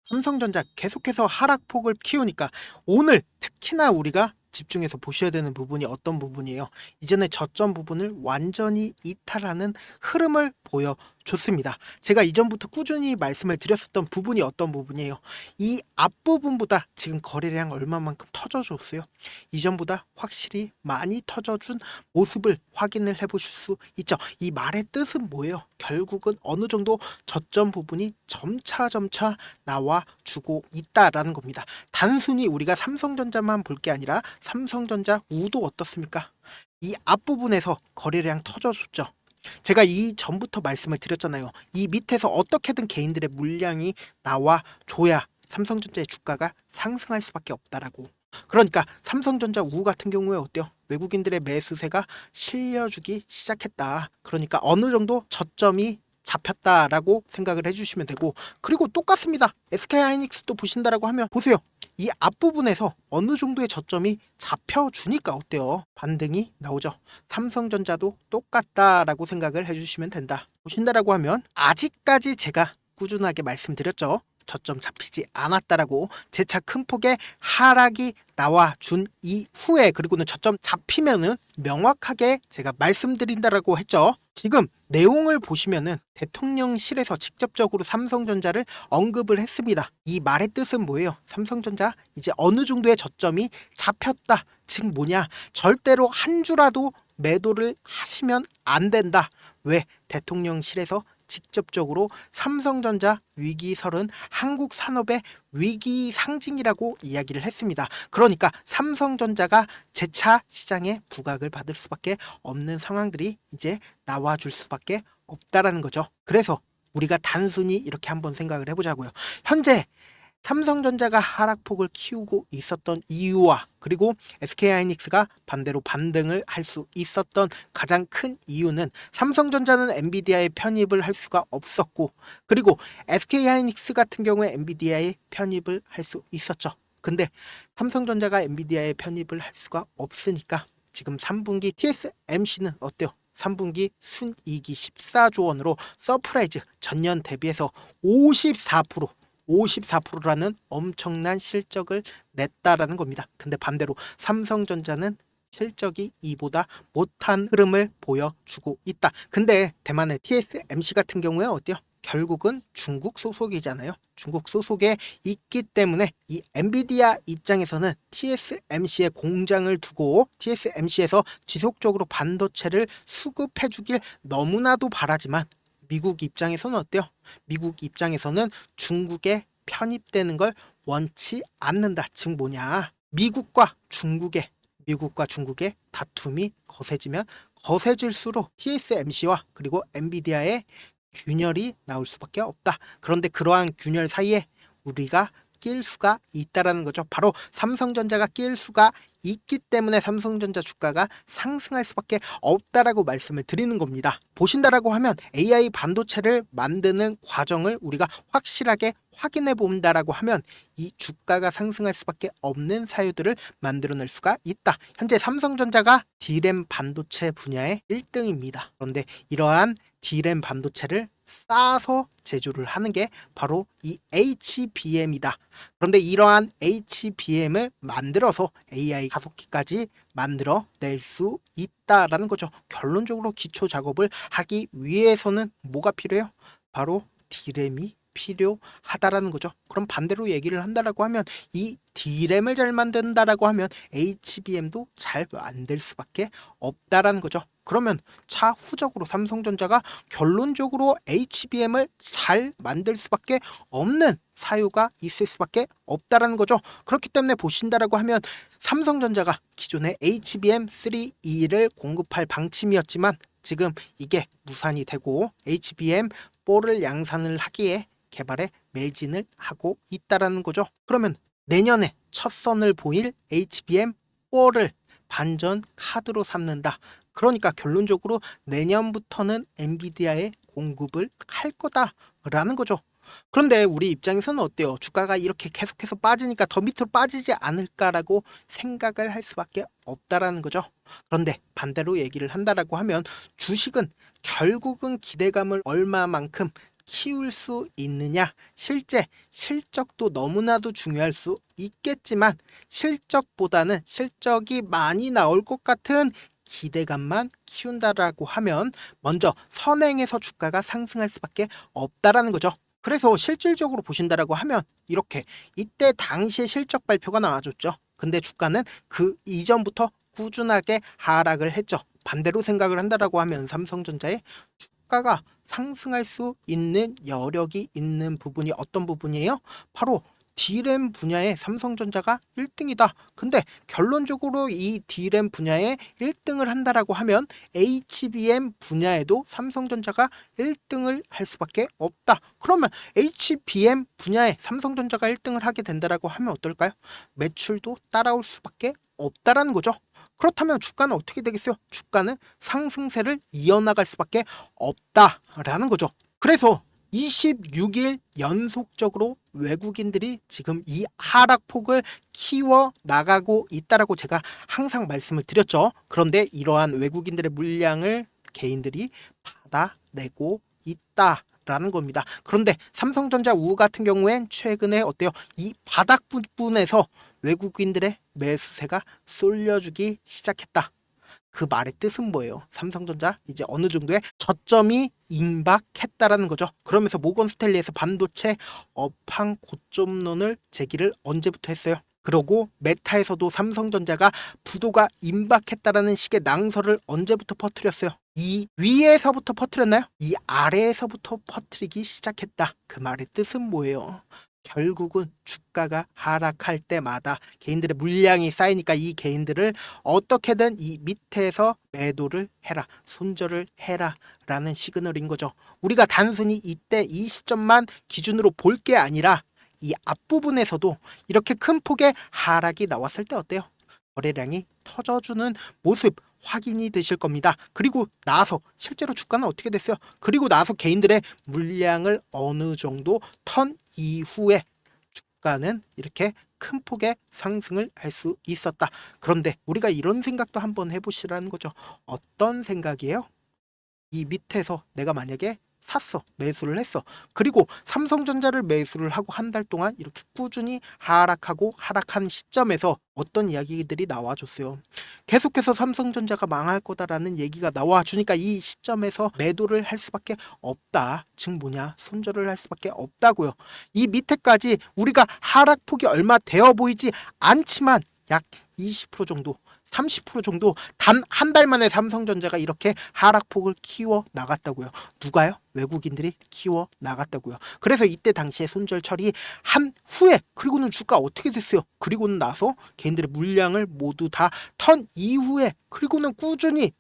삼성전자 계속해서 하락폭을 키우니까 오늘 특히나 우리가 집중해서 보셔야 되는 부분이 어떤 부분이에요? 이전에 저점 부분을 완전히 이탈하는 흐름을 보여줬습니다. 제가 이전부터 꾸준히 말씀을 드렸었던 부분이 어떤 부분이에요? 이 앞부분보다 지금 거래량 얼마만큼 터져줬어요? 이전보다 확실히 많이 터져준 모습을 확인을 해보실 수 있죠. 이 말의 뜻은 뭐예요? 결국은 어느 정도 저점 부분이 점차 나와주고 있다라는 겁니다. 단순히 우리가 삼성전자만 볼 게 아니라 삼성전자 우도 어떻습니까? 이 앞부분에서 거래량 터져줬죠. 제가 이 전부터 말씀을 드렸잖아요. 이 밑에서 어떻게든 개인들의 물량이 나와줘야 삼성전자의 주가가 상승할 수밖에 없다라고. 그러니까 삼성전자 우 같은 경우에 어때요? 외국인들의 매수세가 실려주기 시작했다. 그러니까 어느 정도 저점이 잡혔다라고 생각을 해주시면 되고, 그리고 똑같습니다. SK하이닉스도 보신다라고 하면 보세요. 이 앞부분에서 어느 정도의 저점이 잡혀주니까 어때요? 반등이 나오죠. 삼성전자도 똑같다라고 생각을 해주시면 된다. 보신다라고 하면 아직까지 제가 꾸준하게 말씀드렸죠. 저점 잡히지 않았다라고. 재차 큰 폭의 하락이 나와준 이후에, 그리고는 저점 잡히면은 명확하게 제가 말씀드린다라고 했죠. 지금 내용을 보시면은 대통령실에서 직접적으로 삼성전자를 언급을 했습니다. 이 말의 뜻은 뭐예요? 삼성전자 이제 어느 정도의 저점이 잡혔다. 즉 뭐냐? 절대로 한 주라도 매도를 하시면 안 된다. 왜? 대통령실에서 직접적으로 삼성전자 위기설은 한국 산업의 위기 상징이라고 이야기를 했습니다. 그러니까 삼성전자가 재차 시장에 부각을 받을 수밖에 없는 상황들이 이제 나와줄 수밖에 없다라는 거죠. 그래서 우리가 단순히 이렇게 한번 생각을 해보자고요. 현재 삼성전자가 하락폭을 키우고 있었던 이유와, 그리고 SK하이닉스가 반대로 반등을 할 수 있었던 가장 큰 이유는, 삼성전자는 엔비디아에 편입을 할 수가 없었고, 그리고 SK하이닉스 같은 경우에 엔비디아에 편입을 할 수 있었죠. 근데 삼성전자가 엔비디아에 편입을 할 수가 없으니까 지금 3분기 TSMC는 어때요? 3분기 순이익이 14조 원으로 서프라이즈 전년 대비해서 54%라는 엄청난 실적을 냈다라는 겁니다. 근데 반대로 삼성전자는 실적이 이보다 못한 흐름을 보여주고 있다. 근데 대만의 TSMC 같은 경우에 어때요? 결국은 중국 소속이잖아요. 중국 소속에 있기 때문에 이 엔비디아 입장에서는 TSMC의 공장을 두고 TSMC에서 지속적으로 반도체를 수급해 주길 너무나도 바라지만, 미국 입장에서는 어때요? 미국 입장에서는 중국에 편입되는 걸 원치 않는다. 즉 뭐냐? 미국과 중국의 다툼이 거세지면 거세질수록 TSMC와 그리고 엔비디아의 균열이 나올 수밖에 없다. 그런데 그러한 균열 사이에 우리가 낄 수가 있다라는 거죠. 바로 삼성전자가 낄 수가 있기 때문에 삼성전자 주가가 상승할 수밖에 없다라고 말씀을 드리는 겁니다. 보신다라고 하면 AI 반도체를 만드는 과정을 우리가 확실하게 확인해 본다라고 하면 이 주가가 상승할 수밖에 없는 사유들을 만들어낼 수가 있다. 현재 삼성전자가 D램 반도체 분야의 1등입니다. 그런데 이러한 D램 반도체를 쌓아서 제조를 하는 게 바로 이 HBM이다. 그런데 이러한 HBM을 만들어서 AI 가속기까지 만들어낼 수 있다라는 거죠. 결론적으로 기초 작업을 하기 위해서는 뭐가 필요해요? 바로 D램이 필요하다라는 거죠. 그럼 반대로 얘기를 한다라고 하면, 이 D램을 잘 만든다라고 하면 HBM도 잘 만들 수밖에 없다라는 거죠. 그러면 차후적으로 삼성전자가 결론적으로 HBM을 잘 만들 수밖에 없는 사유가 있을 수밖에 없다라는 거죠. 그렇기 때문에 보신다라고 하면 삼성전자가 기존에 HBM3E를 공급할 방침이었지만 지금 이게 무산이 되고 HBM4를 양산을 하기에 개발에 매진을 하고 있다라는 거죠. 그러면 내년에 첫 선을 보일 HBM4를 반전 카드로 삼는다. 그러니까 결론적으로 내년부터는 엔비디아에 공급을 할 거다라는 거죠. 그런데 우리 입장에서는 어때요? 주가가 이렇게 계속해서 빠지니까 더 밑으로 빠지지 않을까라고 생각을 할 수밖에 없다라는 거죠. 그런데 반대로 얘기를 한다라고 하면 주식은 결국은 기대감을 얼마만큼 키울 수 있느냐? 실제 실적도 너무나도 중요할 수 있겠지만 실적보다는 실적이 많이 나올 것 같은 기대감만 키운다라고 하면 먼저 선행해서 주가가 상승할 수밖에 없다라는 거죠. 그래서 실질적으로 보신다라고 하면 이렇게 이때 당시에 실적 발표가 나와줬죠. 근데 주가는 그 이전부터 꾸준하게 하락을 했죠. 반대로 생각을 한다라고 하면 삼성전자의 주가가 상승할 수 있는 여력이 있는 부분이 어떤 부분이에요? 바로 D램 분야에 삼성전자가 1등이다. 근데 결론적으로 이 D램 분야에 1등을 한다라고 하면 HBM 분야에도 삼성전자가 1등을 할 수밖에 없다. 그러면 HBM 분야에 삼성전자가 1등을 하게 된다라고 하면 어떨까요? 매출도 따라올 수밖에 없다라는 거죠. 그렇다면 주가는 어떻게 되겠어요? 주가는 상승세를 이어나갈 수밖에 없다라는 거죠. 그래서 26일 연속적으로 외국인들이 지금 이 하락폭을 키워 나가고 있다라고 제가 항상 말씀을 드렸죠. 그런데 이러한 외국인들의 물량을 개인들이 받아내고 있다라는 겁니다. 그런데 삼성전자 우 같은 경우엔 최근에 어때요? 이 바닥 부분에서 외국인들의 매수세가 쏠려주기 시작했다. 그 말의 뜻은 뭐예요? 삼성전자 이제 어느 정도의 저점이 임박했다라는 거죠. 그러면서 모건 스탠리에서 반도체 업황 고점론을 제기를 언제부터 했어요? 그러고 메타에서도 삼성전자가 부도가 임박했다라는 식의 낭설을 언제부터 퍼뜨렸어요? 이 위에서부터 퍼뜨렸나요? 이 아래에서부터 퍼뜨리기 시작했다. 그 말의 뜻은 뭐예요? 결국은 주가가 하락할 때마다 개인들의 물량이 쌓이니까 이 개인들을 어떻게든 이 밑에서 매도를 해라, 손절을 해라 라는 시그널인 거죠. 우리가 단순히 이때 이 시점만 기준으로 볼 게 아니라 이 앞부분에서도 이렇게 큰 폭의 하락이 나왔을 때 어때요? 거래량이 터져주는 모습 확인이 되실 겁니다. 그리고 나서 실제로 주가는 어떻게 됐어요? 그리고 나서 개인들의 물량을 어느 정도 턴 이후에 주가는 이렇게 큰 폭의 상승을 할 수 있었다. 그런데 우리가 이런 생각도 한번 해보시라는 거죠. 어떤 생각이에요? 이 밑에서 내가 만약에 샀어, 매수를 했어. 그리고 삼성전자를 매수를 하고 한 달 동안 이렇게 꾸준히 하락하고 하락한 시점에서 어떤 이야기들이 나와줬어요. 계속해서 삼성전자가 망할 거다라는 얘기가 나와주니까 이 시점에서 매도를 할 수밖에 없다. 즉 뭐냐? 손절을 할 수밖에 없다고요. 이 밑에까지 우리가 하락폭이 얼마 되어 보이지 않지만 약 20% 정도 30% 정도 단 한 달 만에 삼성전자가 이렇게 하락폭을 키워 나갔다고요. 누가요? 외국인들이 키워 나갔다고요. 그래서 이때 당시에 손절 처리한 후에 그리고는 주가 어떻게 됐어요? 그리고는 나서 개인들의 물량을 모두 다 턴 이후에 그리고는 꾸준히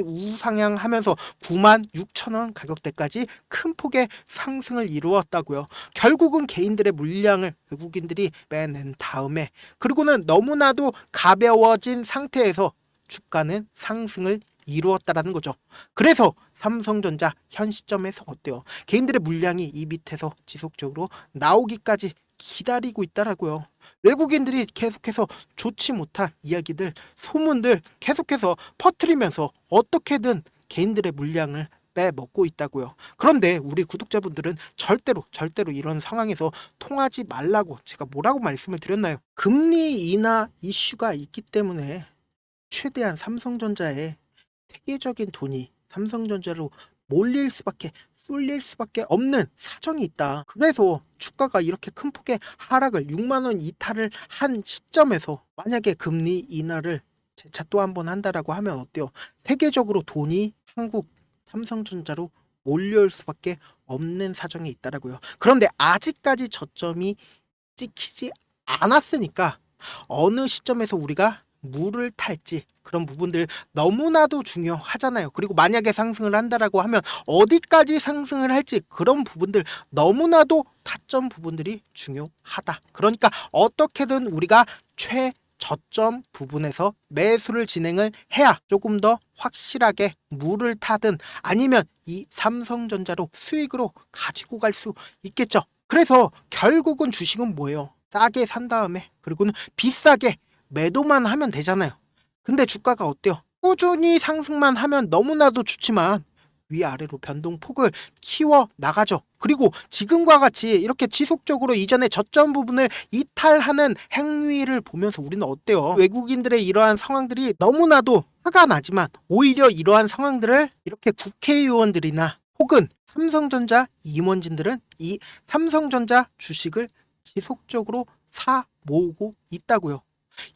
우상향하면서 96,000원 가격대까지 큰 폭의 상승을 이루었다고요. 결국은 개인들의 물량을 외국인들이 빼낸 다음에 그리고는 너무나도 가벼워진 상태에서 주가는 상승을 이루었다라는 거죠. 그래서 삼성전자 현 시점에서 어때요? 개인들의 물량이 이 밑에서 지속적으로 나오기까지 기다리고 있다라고요. 외국인들이 계속해서 좋지 못한 이야기들, 소문들 계속해서 퍼뜨리면서 어떻게든 개인들의 물량을 빼먹고 있다고요. 그런데 우리 구독자분들은 절대로 이런 상황에서 통하지 말라고 제가 뭐라고 말씀을 드렸나요? 금리 인하 이슈가 있기 때문에 최대한 삼성전자에 세계적인 돈이 삼성전자로 쏠릴 수밖에 없는 사정이 있다. 그래서 주가가 이렇게 큰 폭의 하락을 6만 원 이탈을 한 시점에서 만약에 금리 인하를 재차 또 한 번 한다라고 하면 어때요? 세계적으로 돈이 한국 삼성전자로 몰려올 수밖에 없는 사정이 있다라고요. 그런데 아직까지 저점이 찍히지 않았으니까 어느 시점에서 우리가 물을 탈지 그런 부분들 너무나도 중요하잖아요. 그리고 만약에 상승을 한다라고 하면 어디까지 상승을 할지 그런 부분들 너무나도 타점 부분들이 중요하다. 그러니까 어떻게든 우리가 최저점 부분에서 매수를 진행을 해야 조금 더 확실하게 물을 타든 아니면 이 삼성전자로 수익으로 가지고 갈 수 있겠죠. 그래서 결국은 주식은 뭐예요? 싸게 산 다음에 그리고는 비싸게 매도만 하면 되잖아요. 근데 주가가 어때요? 꾸준히 상승만 하면 너무나도 좋지만 위아래로 변동폭을 키워 나가죠. 그리고 지금과 같이 이렇게 지속적으로 이전의 저점 부분을 이탈하는 행위를 보면서 우리는 어때요? 외국인들의 이러한 상황들이 너무나도 화가 나지만 오히려 이러한 상황들을 이렇게 국회의원들이나 혹은 삼성전자 임원진들은 이 삼성전자 주식을 지속적으로 사 모으고 있다고요.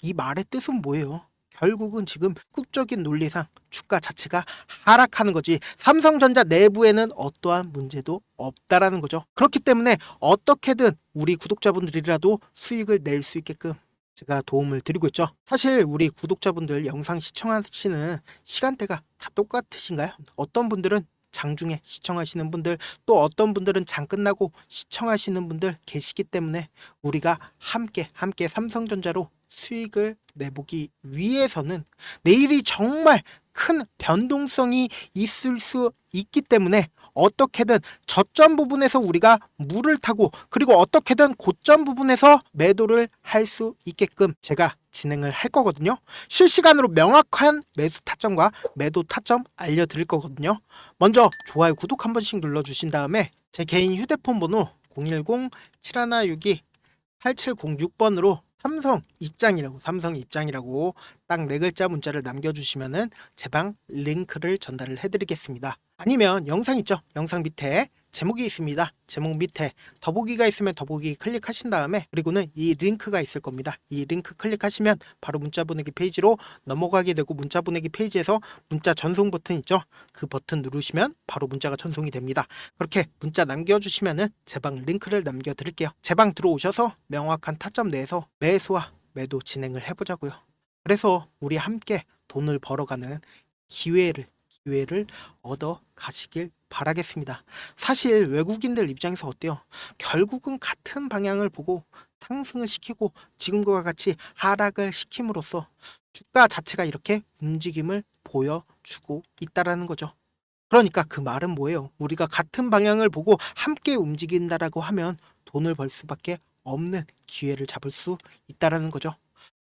이 말의 뜻은 뭐예요? 결국은 지금 국적인 논리상 주가 자체가 하락하는 거지 삼성전자 내부에는 어떠한 문제도 없다라는 거죠. 그렇기 때문에 어떻게든 우리 구독자분들이라도 수익을 낼 수 있게끔 제가 도움을 드리고 있죠. 사실 우리 구독자분들 영상 시청하시는 시간대가 다 똑같으신가요? 어떤 분들은 장중에 시청하시는 분들, 또 어떤 분들은 장 끝나고 시청하시는 분들 계시기 때문에 우리가 함께 삼성전자로 수익을 내보기 위해서는 내일이 정말 큰 변동성이 있을 수 있기 때문에 어떻게든 저점 부분에서 우리가 물을 타고 그리고 어떻게든 고점 부분에서 매도를 할 수 있게끔 제가 진행을 할 거거든요. 실시간으로 명확한 매수 타점과 매도 타점 알려드릴 거거든요. 먼저 좋아요, 구독 한 번씩 눌러주신 다음에 제 개인 휴대폰 번호 010-7162-8706번으로 삼성 입장이라고 딱 4글자 문자를 남겨주시면은 제 방 링크를 전달을 해드리겠습니다. 아니면 영상 있죠? 영상 밑에 제목이 있습니다. 제목 밑에 더보기가 있으면 더보기 클릭하신 다음에 그리고는 이 링크가 있을 겁니다. 이 링크 클릭하시면 바로 문자 보내기 페이지로 넘어가게 되고 문자 보내기 페이지에서 문자 전송 버튼 있죠? 그 버튼 누르시면 바로 문자가 전송이 됩니다. 그렇게 문자 남겨주시면은 제 방 링크를 남겨드릴게요. 제 방 들어오셔서 명확한 타점 내에서 매수와 매도 진행을 해보자고요. 그래서 우리 함께 돈을 벌어가는 기회를 얻어 가시길 바라겠습니다. 사실 외국인들 입장에서 어때요? 결국은 같은 방향을 보고 상승을 시키고 지금과 같이 하락을 시킴으로써 주가 자체가 이렇게 움직임을 보여주고 있다라는 거죠. 그러니까 그 말은 뭐예요? 우리가 같은 방향을 보고 함께 움직인다라고 하면 돈을 벌 수밖에 없는 기회를 잡을 수 있다라는 거죠.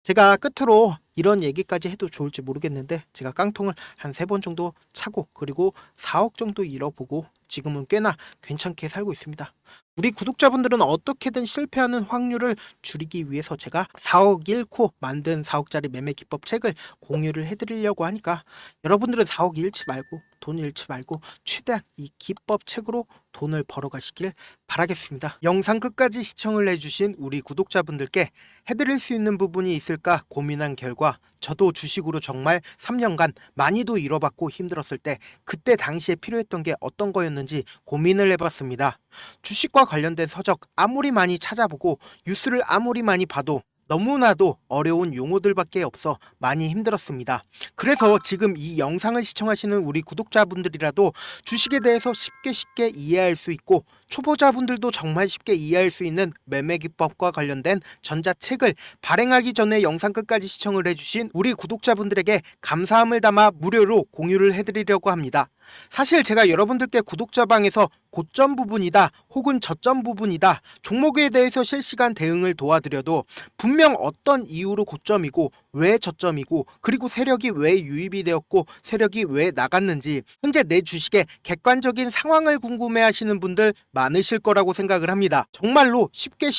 제가 끝으로 이런 얘기까지 해도 좋을지 모르겠는데 제가 깡통을 한 3번 정도 차고 그리고 4억 정도 잃어보고 지금은 꽤나 괜찮게 살고 있습니다. 우리 구독자분들은 어떻게든 실패하는 확률을 줄이기 위해서 제가 4억 잃고 만든 4억짜리 매매 기법 책을 공유를 해드리려고 하니까 여러분들은 4억 잃지 말고 돈 잃지 말고 최대한 이 기법 책으로 돈을 벌어가시길 바라겠습니다. 영상 끝까지 시청을 해주신 우리 구독자분들께 해드릴 수 있는 부분이 있을까 고민한 결과 저도 주식으로 정말 3년간 많이도 잃어봤고 힘들었을 때 그때 당시에 필요했던 게 어떤 거였는지 고민을 해봤습니다. 주식과 관련된 서적 아무리 많이 찾아보고 뉴스를 아무리 많이 봐도 너무나도 어려운 용어들밖에 없어 많이 힘들었습니다. 그래서 지금 이 영상을 시청하시는 우리 구독자분들이라도 주식에 대해서 쉽게 이해할 수 있고 초보자분들도 정말 쉽게 이해할 수 있는 매매 기법과 관련된 전자책을 발행하기 전에 영상 끝까지 시청을 해주신 우리 구독자분들에게 감사함을 담아 무료로 공유를 해드리려고 합니다. 사실 제가 여러분들께 구독자방에서 고점 부분이다 혹은 저점 부분이다 종목에 대해서 실시간 대응을 도와드려도 분명 어떤 이유로 고점이고 왜 저점이고 그리고 세력이 왜 유입이 되었고 세력이 왜 나갔는지 현재 내 주식의 객관적인 상황을 궁금해하시는 분들 많으실 거라고 생각을 합니다. 정말로 쉽게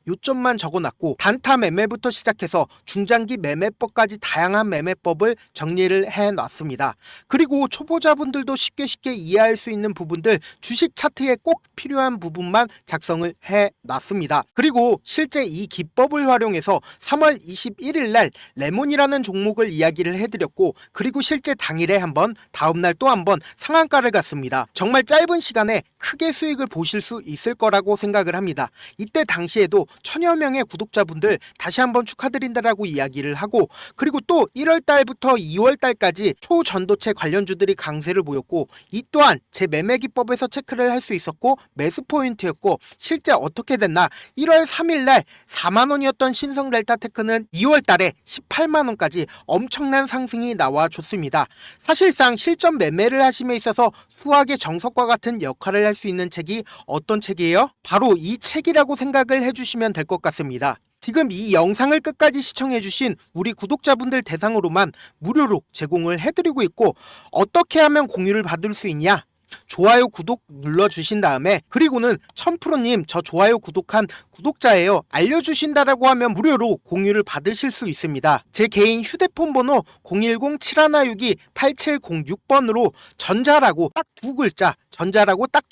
요점만 적어놨고 단타 매매부터 시작해서 중장기 매매법까지 다양한 매매법을 정리를 해놨습니다. 그리고 초보자분들도 쉽게 이해할 수 있는 부분들 주식 차트에 꼭 필요한 부분만 작성을 해놨습니다. 그리고 실제 이 기법을 활용해서 3월 21일 날 레몬이라는 종목을 이야기를 해드렸고 그리고 실제 당일에 한번 다음날 또 한번 상한가를 갔습니다. 정말 짧은 시간에 크게 수익을 보실 수 있을 거라고 생각을 합니다. 이때 당시에도 1000여 명의 구독자분들 다시 한번 축하드린다라고 이야기를 하고 그리고 또 1월 달부터 2월 달까지 초전도체 관련주들이 강세를 보였고 이 또한 제 매매 기법에서 체크를 할 수 있었고 매수 포인트였고 실제 어떻게 됐나 1월 3일 날 4만원이었던 신성 델타테크는 2월 달에 18만원까지 엄청난 상승이 나와줬습니다. 사실상 실전 매매를 하심에 있어서 수학의 정석과 같은 역할을 할 수 있는 책이 어떤 책이에요? 바로 이 책이라고 생각을 해주시면 될 것 같습니다. 지금 이 영상을 끝까지 시청해주신 우리 구독자분들 대상으로만 무료로 제공을 해드리고 있고 어떻게 하면 공유를 받을 수 있냐? 좋아요, 구독 눌러주신 다음에 그리고는 1000%님 저 좋아요 구독한 구독자예요 알려주신다라고 하면 무료로 공유를 받으실 수 있습니다. 제 개인 휴대폰 번호 010-7162-8706번으로 전자라고 딱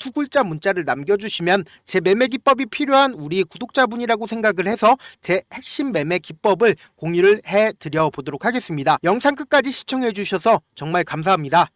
두 글자 문자를 남겨주시면 제 매매 기법이 필요한 우리 구독자분이라고 생각을 해서 제 핵심 매매 기법을 공유를 해드려 보도록 하겠습니다. 영상 끝까지 시청해 주셔서 정말 감사합니다.